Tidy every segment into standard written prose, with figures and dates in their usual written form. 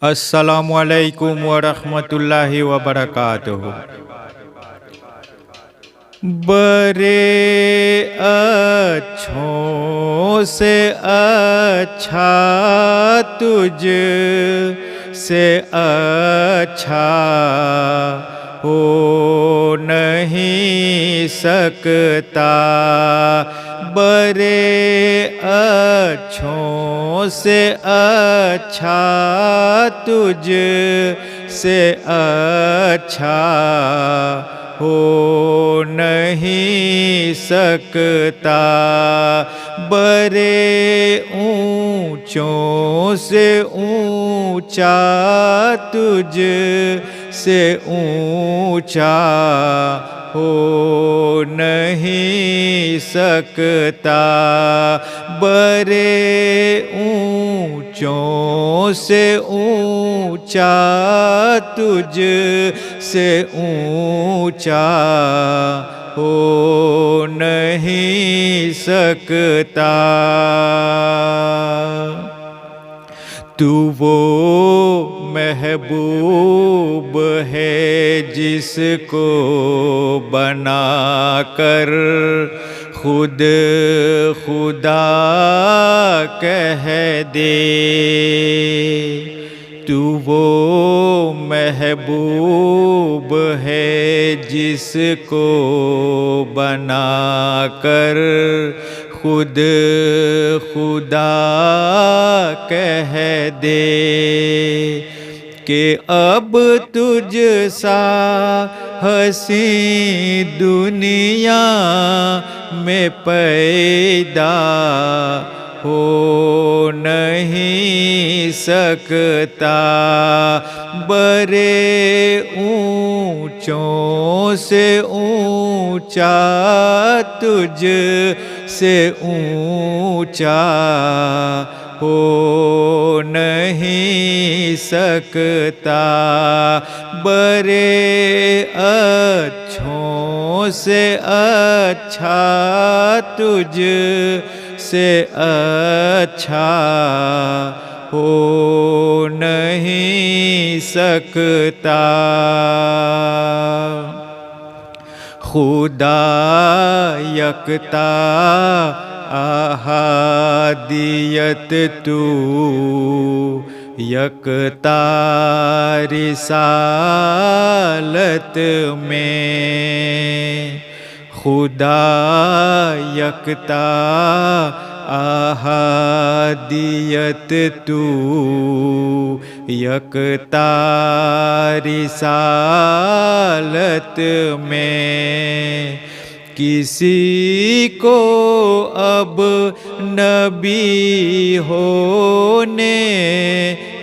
السلام علیکم ورحمۃ اللہ وبرکاتہ۔ برے اچھوں سے اچھا تجھ سے اچھا ہو نہیں سکتا۔ برے اچھوں سے اچھا تجھ سے اچھا ہو نہیں سکتا۔ برے اونچوں سے اونچا تجھ سے اونچا ہو نہیں سکتا۔ برے اونچوں سے اونچا تجھ سے اونچا ہو نہیں سکتا۔ تو وہ محبوب ہے جس کو بنا کر خود خدا کہہ دے۔ تو وہ محبوب ہے جس کو بنا کر خود خدا کہہ دے کہ اب تجھ سا حسین دنیا میں پیدا ہو نہیں سکتا۔ برے اونچوں سے اونچا تجھ سے اونچا ہو نہیں سکتا۔ برے اچھوں سے اچھا تجھ سے اچھا ہو نہیں سکتا۔ خدا یکتا احادیت تو یکتا رسالت میں۔ خدا یکتا احادیت تو یکتا رسالت میں۔ کسی کو اب نبی ہونے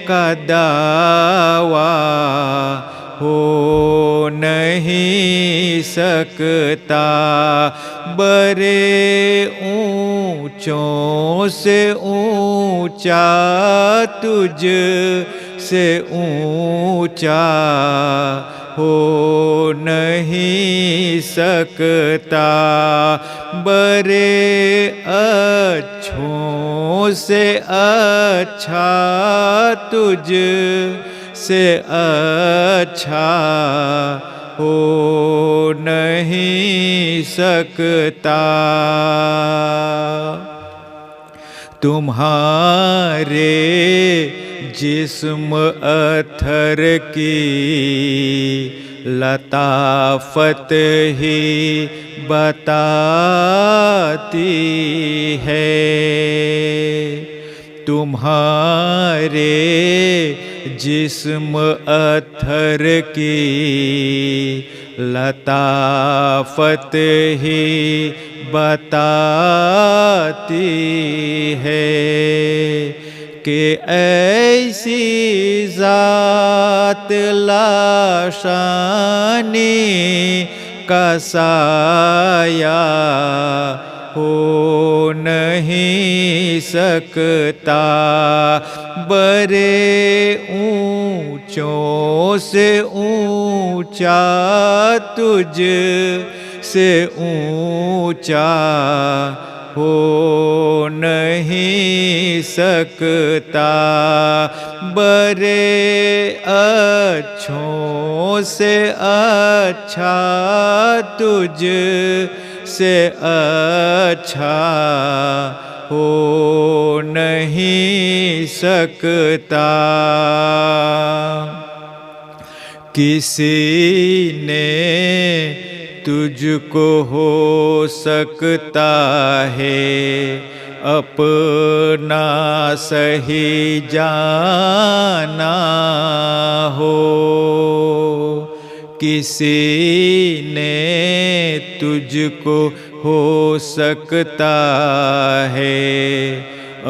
کا دعویٰ ہو نہیں سکتا۔ برے اونچوں سے اونچا تجھ سے اونچا ہو نہیں سکتا۔ برے اچھوں سے اچھا تجھ سے اچھا ہو نہیں سکتا۔ تمہارے جسم اطہر کی لطافت ہی بتاتی ہے۔ تمہارے جسم اطہر کی لطافت ہی بتاتی ہے کہ ایسی ذات لاشانی کا سایہ ہو نہیں سکتا۔ برے اونچوں سے اونچا تجھ سے اونچا ہو نہیں سکتا، برے اچھوں سے اچھا تجھ سے اچھا ہو نہیں سکتا۔ کسی نے تجھ کو ہو سکتا ہے اپنا صحیح جانا ہو، کسی نے تجھ کو ہو سکتا ہے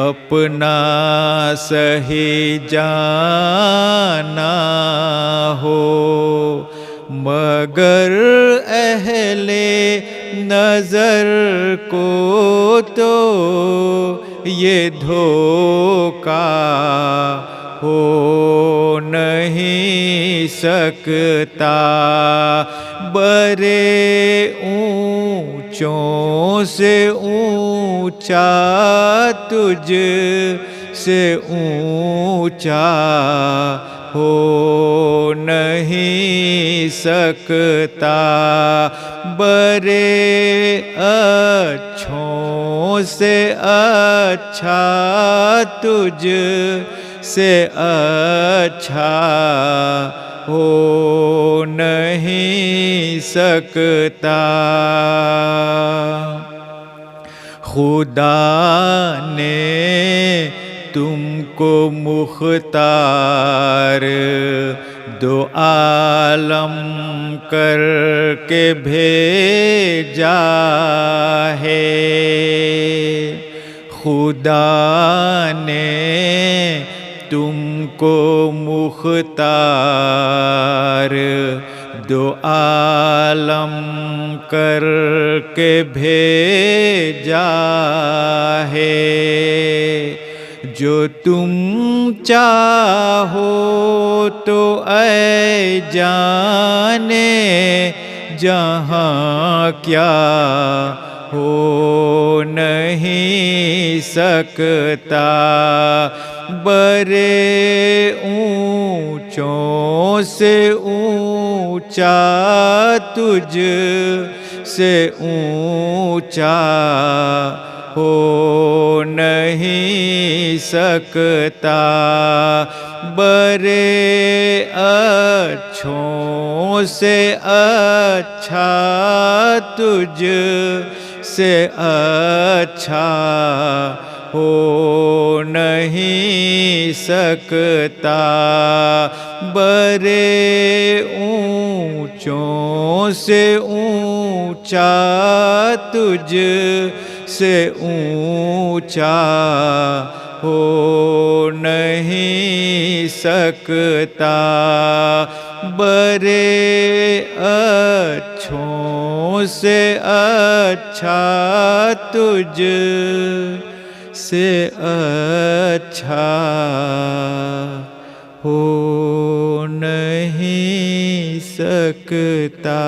اپنا صحیح جانا ہو، مگر اہل نظر کو تو یہ دھوکا ہو نہیں سکتا، برے اونچوں سے اونچا تجھ سے اونچا ہو نہیں سکتا، برے اچھوں سے اچھا تجھ سے اچھا ہو نہیں سکتا۔ خدا نے تم کو مختار دو عالم کر کے بھیجا ہے، خدا نے تم کو مختار دو عالم کر کے بھیجا ہے، جو تم چاہو تو اے جانے جہاں کیا ہو نہیں سکتا، برے اونچوں سے اونچا تجھ سے اونچا ہو نہیں سکتا، برے اچھوں سے اچھا تجھ سے اچھا ہو نہیں سکتا، برے اونچوں سے اونچا تجھ سے اونچا ہو نہیں سکتا، برے اچھوں سے اچھا تجھ سے اچھا ہو نہیں سکتا۔